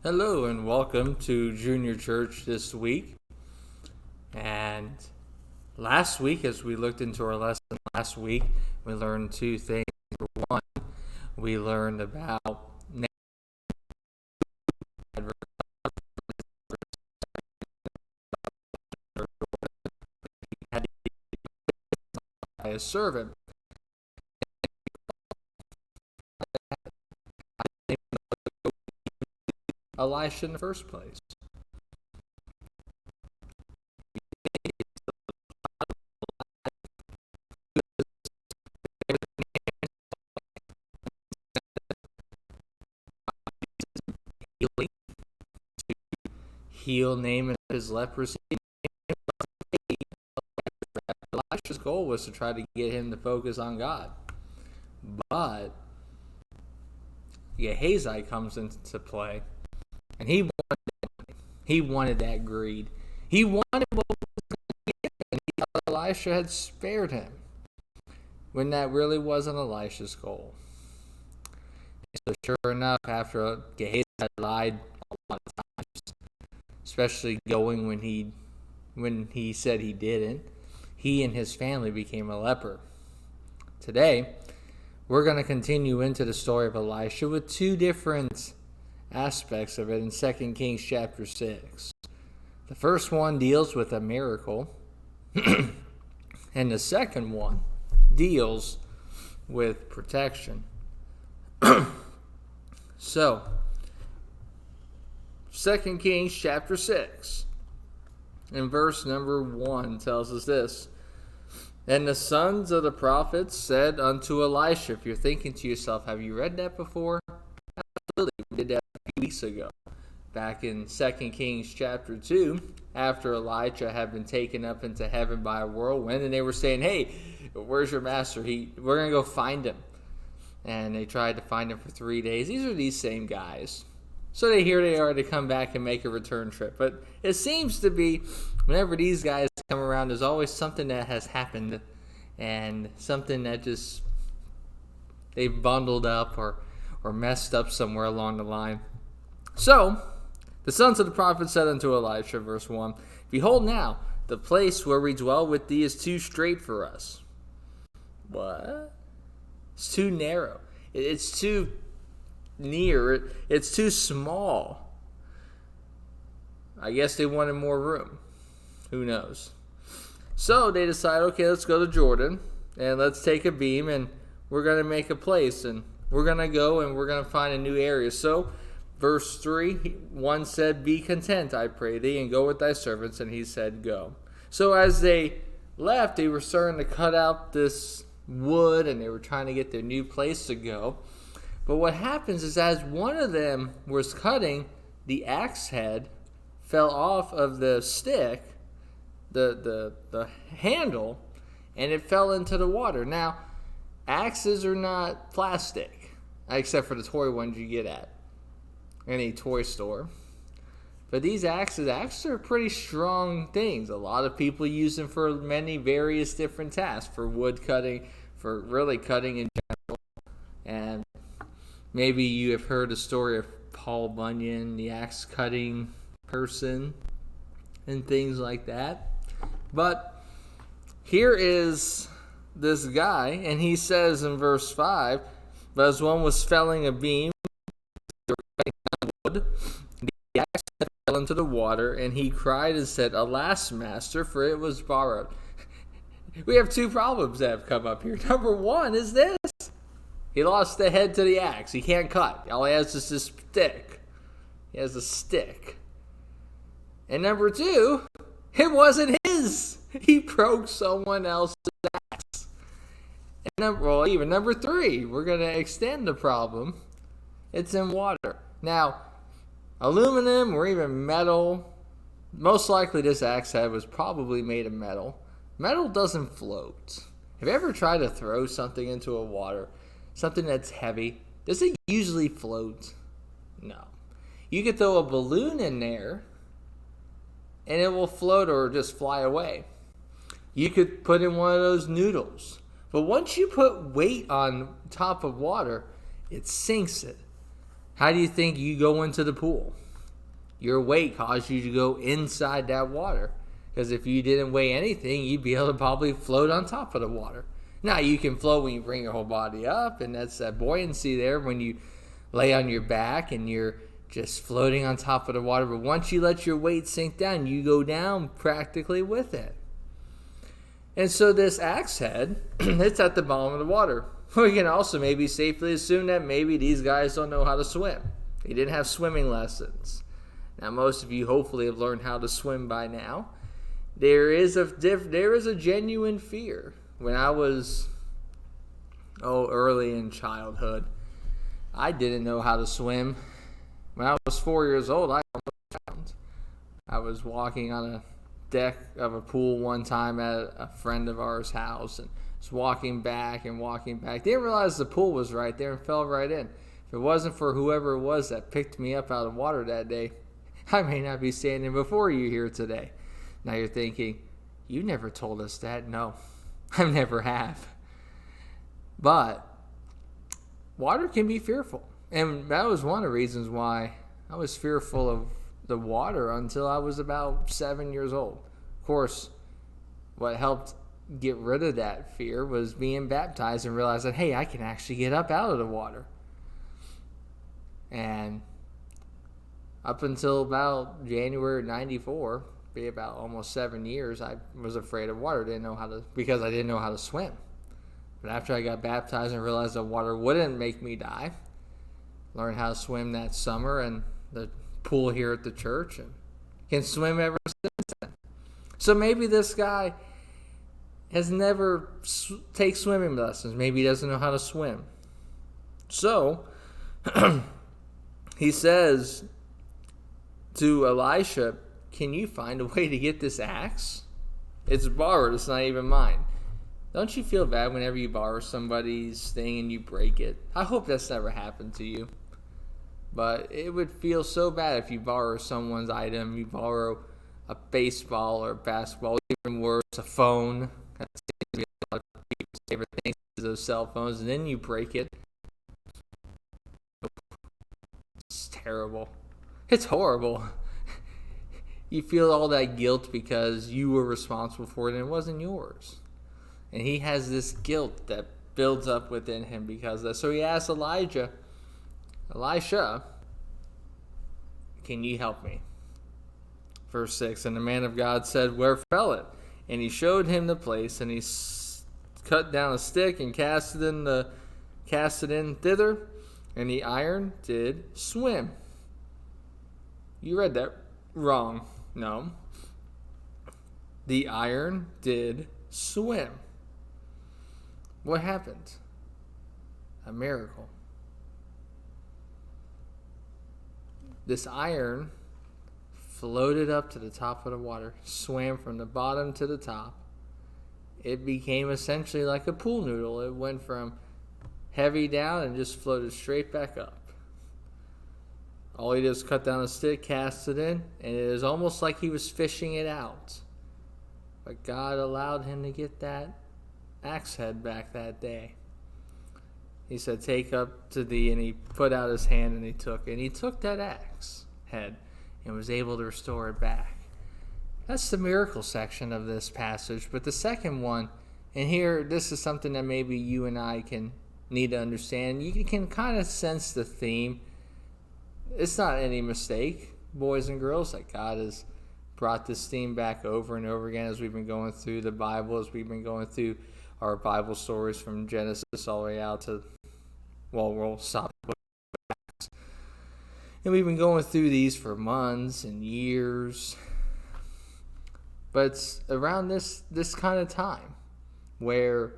Hello and welcome to Junior Church this week. And last week, as we looked into our lesson last week, we learned two things. Number one, we learned about a servant. Elisha in the first place. Heal Naaman of his leprosy. Elisha's goal was to try to get him to focus on God. But Gehazi comes into play, and he wanted that greed. He wanted what was going to get him, and he thought Elisha had spared him, when that really wasn't Elisha's goal. So sure enough, after Gehazi lied a lot of times, especially going when he said he didn't, he and his family became a leper. Today, we're going to continue into the story of Elisha with two different aspects of it in 2 Kings chapter 6. The first one deals with a miracle, and the second one deals with protection. So, 2 Kings chapter 6, and verse number 1 tells us this. And the sons of the prophets said unto Elisha, if you're thinking to yourself, have you read that before? Absolutely, we did that a few weeks ago. Back in 2 Kings chapter 2, after Elijah had been taken up into heaven by a whirlwind, and they were saying, hey, where's your master? We're going to go find him. And they tried to find him for 3 days. These are these same guys. So they are to come back and make a return trip. But it seems to be, whenever these guys come around, there's always something that has happened. And something that just, they've bundled up or messed up somewhere along the line. So, the sons of the prophet said unto Elisha, verse 1, Behold now, the place where we dwell with thee is too strait for us. What? It's too narrow. It's too near. It's too small. I guess they wanted more room. Who knows? So they decide, okay, let's go to Jordan and let's take a beam and we're going to make a place and we're going to go and we're going to find a new area. So verse 3, one said, Be content, I pray thee, and go with thy servants. And he said, Go. So as they left, they were starting to cut out this wood and they were trying to get their new place to go. But what happens is as one of them was cutting, the axe head fell off of the stick, the handle, and it fell into the water. Now, axes are not plastic, except for the toy ones you get at any toy store. But these axes are pretty strong things. A lot of people use them for many various different tasks, for wood cutting, for really cutting in general. And maybe you have heard the story of Paul Bunyan, the axe cutting person, and things like that. But here is this guy, and he says in verse 5, But as one was felling a beam, wood, the axe fell into the water, and he cried and said, Alas, master, for it was borrowed. We have two problems that have come up here. Number one is this. He lost the head to the axe. He can't cut. All he has is this stick. He has a stick. And number two, it wasn't his. He broke someone else's axe. And number three, we're going to extend the problem. It's in water. Now, aluminum or even metal, most likely this axe head was probably made of metal. Metal doesn't float. Have you ever tried to throw something into a water, something that's heavy? Does it usually float? No. You could throw a balloon in there and it will float or just fly away. You could put in one of those noodles. But once you put weight on top of water, it sinks it. How do you think you go into the pool? your weight caused you to go inside that water. Because if you didn't weigh anything, you'd be able to probably float on top of the water. Now, you can float when you bring your whole body up, and that's that buoyancy there when you lay on your back and you're just floating on top of the water. But once you let your weight sink down, you go down practically with it. And so this axe head, it's at the bottom of the water. We can also maybe safely assume that maybe these guys don't know how to swim. They didn't have swimming lessons. Now, most of you hopefully have learned how to swim by now. There is a genuine fear. When I was early in childhood, I didn't know how to swim. When I was 4 years old, I almost drowned. I was walking on a deck of a pool one time at a friend of ours' house and was walking back. Didn't realize the pool was right there and fell right in. If it wasn't for whoever it was that picked me up out of water that day, I may not be standing before you here today. Now you're thinking, you never told us that. No, I never have. But water can be fearful. And that was one of the reasons why I was fearful of the water until I was about 7 years old. Of course, what helped get rid of that fear was being baptized and realizing, that, hey, I can actually get up out of the water. And up until about January 94, be about almost 7 years, I was afraid of water. Because I didn't know how to swim. But after I got baptized and realized that water wouldn't make me die, learned how to swim that summer in the pool here at the church, and can swim ever since then. So maybe this guy has never taken swimming lessons. Maybe he doesn't know how to swim. So he says to Elisha, can you find a way to get this axe? It's borrowed. It's not even mine. Don't you feel bad whenever you borrow somebody's thing and you break it? I hope that's never happened to you. But it would feel so bad if you borrow someone's item. You borrow a baseball or basketball, even worse, a phone. That seems to be a lot of people's favorite things, those cell phones, and then you break it. It's terrible. It's horrible. You feel all that guilt because you were responsible for it and it wasn't yours. And he has this guilt that builds up within him because of that. So he asks Elisha, can you help me? Verse 6, and the man of God said, where fell it? And he showed him the place, and he cut down a stick and cast it in thither, and the iron did swim. You read that wrong. No. The iron did swim. What happened? A miracle. This iron floated up to the top of the water, swam from the bottom to the top. It became essentially like a pool noodle. It went from heavy down and just floated straight back up. All he did was cut down a stick, cast it in, and it is almost like he was fishing it out. But God allowed him to get that axe head back that day. He said, take up to thee, and he put out his hand and he took that axe head and was able to restore it back. That's the miracle section of this passage. But the second one, and here, this is something that maybe you and I can need to understand. You can kind of sense the theme. It's not any mistake, boys and girls, that God has brought this theme back over and over again as we've been going through the Bible, as we've been going through our Bible stories from Genesis all the way out to, we'll stop. And we've been going through these for months and years. But it's around this kind of time where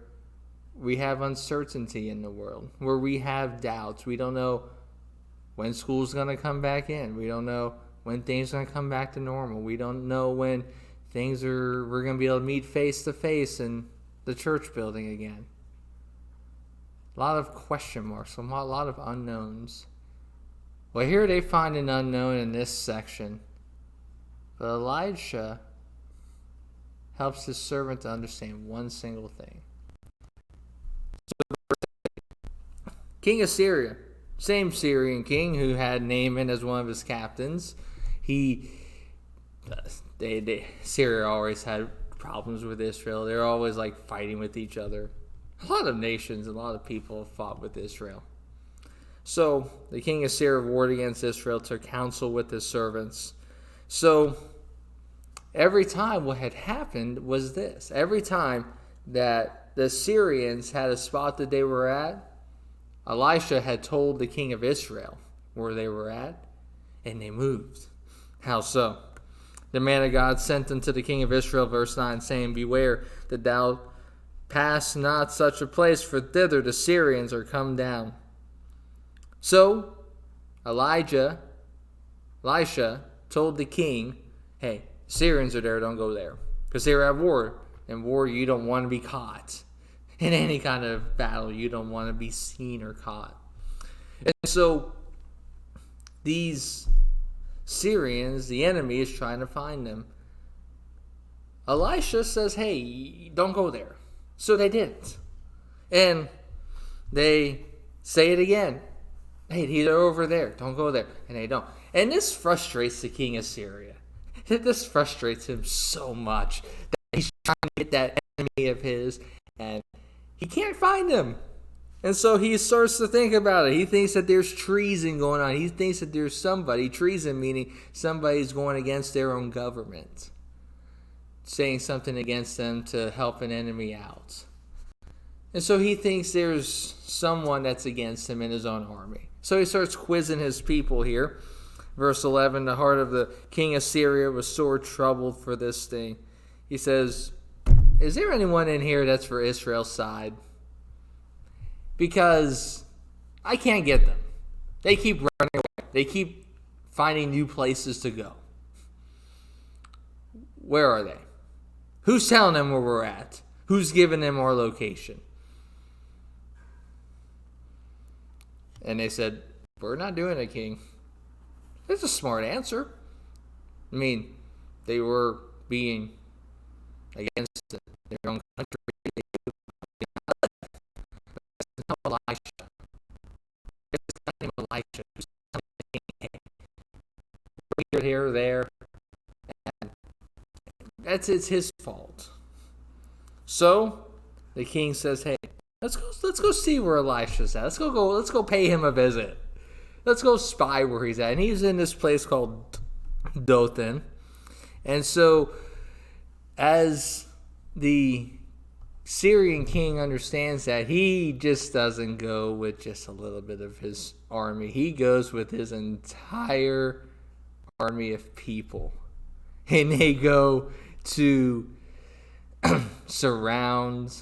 we have uncertainty in the world, where we have doubts. We don't know when school's going to come back in. We don't know when things are going to come back to normal. We don't know when we're going to be able to meet face to face in the church building again. A lot of question marks, a lot of unknowns. Well, here they find an unknown in this section. But Elisha helps his servant to understand one single thing. King of Syria, same Syrian king who had Naaman as one of his captains. Syria always had problems with Israel. They're always like fighting with each other. A lot of nations, a lot of people have fought with Israel. So the king of Syria warred against Israel, took counsel with his servants. So every time what had happened was this. Every time that the Syrians had a spot that they were at, Elisha had told the king of Israel where they were at, and they moved. How so? The man of God sent unto the king of Israel, verse 9, saying, Beware that thou pass not such a place, for thither the Syrians are come down. So Elisha told the king, hey, Syrians are there, don't go there. Because they're at war. In war, you don't want to be caught. In any kind of battle, you don't want to be seen or caught. And so these Syrians, the enemy, is trying to find them. Elisha says, hey, don't go there. So they didn't. And they say it again. Hey, they're over there. Don't go there. And they don't. And this frustrates the king of Syria. This frustrates him so much that he's trying to get that enemy of his, and he can't find him. And so he starts to think about it. He thinks that there's treason going on. He thinks that there's somebody, treason meaning somebody's going against their own government, saying something against them to help an enemy out. And so he thinks there's someone that's against him in his own army. So he starts quizzing his people here. Verse 11, the heart of the king of Syria was sore troubled for this thing. He says, is there anyone in here that's for Israel's side? Because I can't get them. They keep running away. They keep finding new places to go. Where are they? Who's telling them where we're at? Who's giving them our location? And they said, we're not doing it, king. It's a smart answer. I mean, they were being against their own country. It's not Elisha. It's not named Elisha. Who's telling the king, here, there. And it's his fault. So the king says, hey, let's go see where Elisha's at. Let's go pay him a visit. Let's go spy where he's at. And he's in this place called Dothan. And so as the Syrian king understands that, he just doesn't go with just a little bit of his army. He goes with his entire army of people. And they go to surround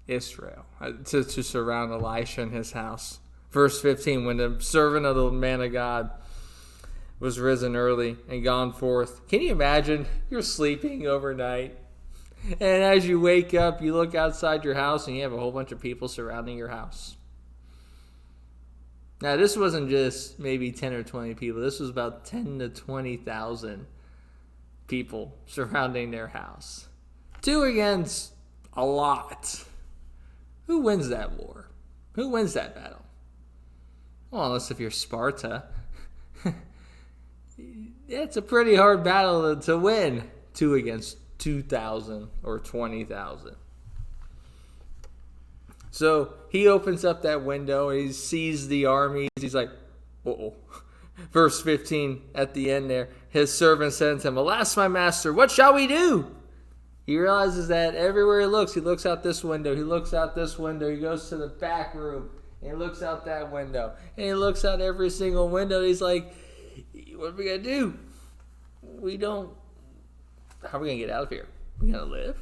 Israel, to surround Elisha and his house. Verse 15, when the servant of the man of God was risen early and gone forth. Can you imagine? You're sleeping overnight, and as you wake up, you look outside your house and you have a whole bunch of people surrounding your house. Now, this wasn't just maybe 10 or 20 people. This was about 10 to 20,000 people surrounding their house. 2 against a lot. Who wins that war? Who wins that battle? Well, unless if you're Sparta. It's a pretty hard battle to win. 2 against 2,000 or 20,000. So he opens up that window. He sees the armies. He's like, uh-oh. Verse 15 at the end there. His servant said to him, alas, my master, what shall we do? He realizes that everywhere he looks out this window. He looks out this window. He goes to the back room. And he looks out that window. And he looks out every single window. He's like, what are we going to do? How are we going to get out of here? We going to live?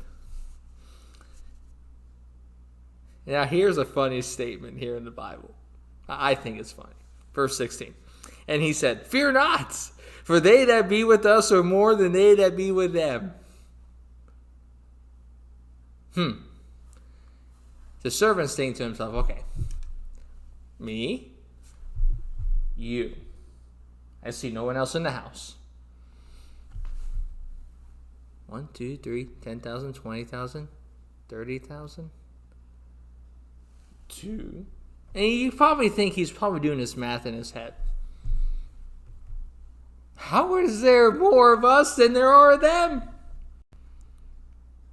Now, here's a funny statement here in the Bible. I think it's funny. Verse 16. And he said, fear not, for they that be with us are more than they that be with them. The servant's thinking to himself, okay, me, you. I see no one else in the house. 1, 2, 3, 10,000, 20,000, 30,000. 2. And you probably think he's probably doing this math in his head. How is there more of us than there are of them?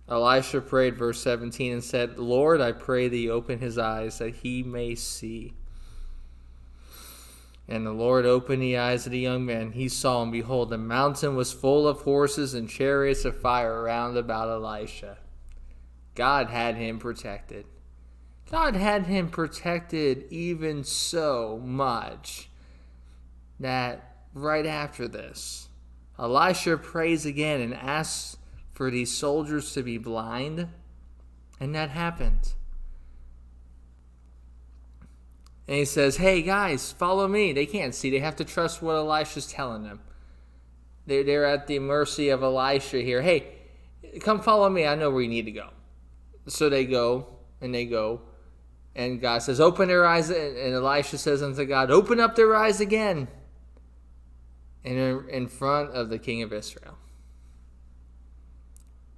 Elisha prayed, verse 17, and said, Lord, I pray thee open his eyes that he may see. And the Lord opened the eyes of the young man. He saw, and behold, the mountain was full of horses and chariots of fire round about Elisha. God had him protected. God had him protected even so much that right after this, Elisha prays again and asks for these soldiers to be blind, and that happened. And he says, hey guys, follow me. They can't see. They have to trust what Elisha's telling them. They're at the mercy of Elisha here. Hey, come follow me. I know where you need to go. So they go, and God says, open their eyes. And Elisha says unto God, open up their eyes again. And in front of the king of Israel.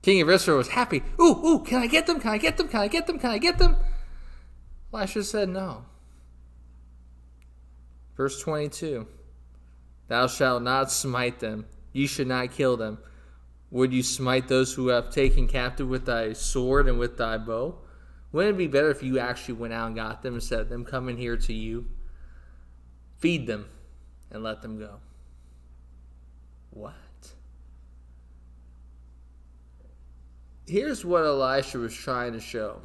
King of Israel was happy. Ooh, can I get them? Can I get them? Can I get them? Can I get them? Elisha said no. Verse 22. Thou shalt not smite them. You should not kill them. Would you smite those who have taken captive with thy sword and with thy bow? Wouldn't it be better if you actually went out and got them instead of them coming here to you? Feed them and let them go. What? Here's what Elisha was trying to show.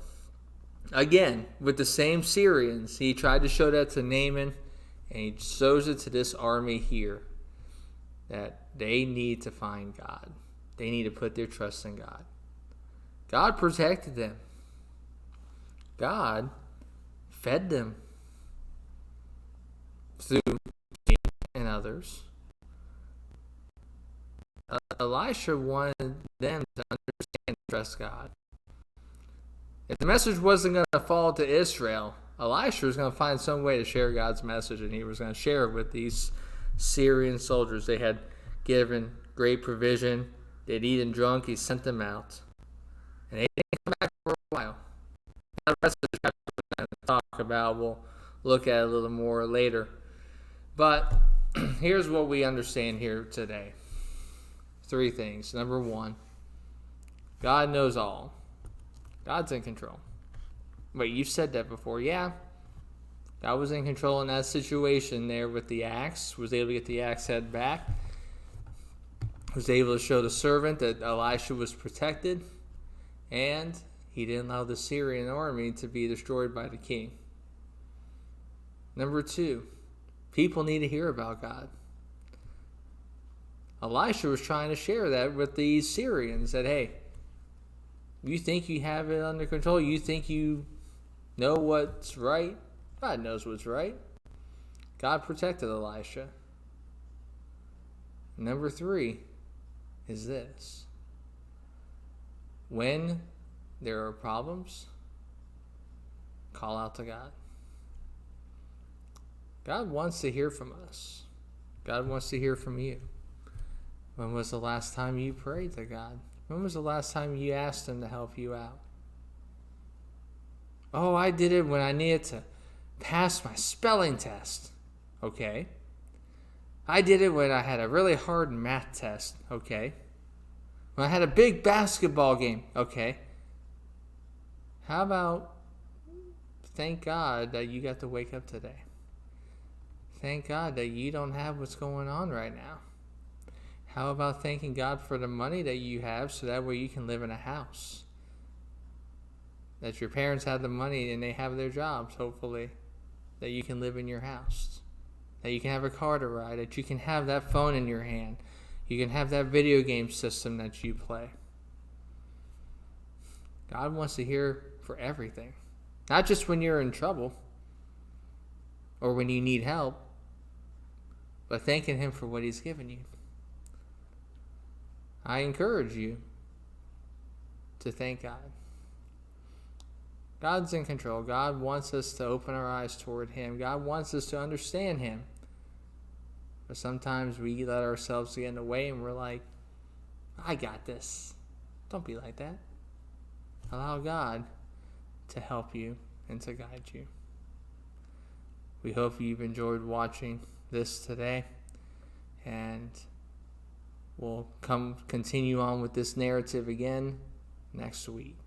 Again, with the same Syrians, he tried to show that to Naaman, and he shows it to this army here, that they need to find God. They need to put their trust in God. God protected them. God fed them through me and others. Elisha wanted them to understand and trust God. If the message wasn't going to fall to Israel, Elisha was going to find some way to share God's message, and he was going to share it with these Syrian soldiers. They had given great provision. They'd eaten and drunk. He sent them out. And they didn't come back for a while. Now, the rest of the chapter we're going to talk about, we'll look at it a little more later. But here's what we understand here today. 3 things. Number 1, God knows all. God's in control. Wait, you've said that before. Yeah. God was in control in that situation there with the axe. Was able to get the axe head back. Was able to show the servant that Elisha was protected. And he didn't allow the Syrian army to be destroyed by the king. Number 2, people need to hear about God. Elisha was trying to share that with these Syrians, that, hey, you think you have it under control? You think you know what's right? God knows what's right. God protected Elisha. Number 3 is this. When there are problems, call out to God. God wants to hear from us. God wants to hear from you. When was the last time you prayed to God? When was the last time you asked Him to help you out? Oh, I did it when I needed to pass my spelling test. Okay. I did it when I had a really hard math test. Okay. When I had a big basketball game. Okay. How about thank God that you got to wake up today? Thank God that you don't have what's going on right now. How about thanking God for the money that you have so that way you can live in a house? That your parents have the money and they have their jobs, hopefully. That you can live in your house. That you can have a car to ride. That you can have that phone in your hand. You can have that video game system that you play. God wants to hear for everything. Not just when you're in trouble or when you need help, but thanking Him for what He's given you. I encourage you to thank God. God's in control. God wants us to open our eyes toward Him. God wants us to understand Him. But sometimes we let ourselves get in the way and we're like, I got this. Don't be like that. Allow God to help you and to guide you. We hope you've enjoyed watching this today. And We'll continue on with this narrative again next week.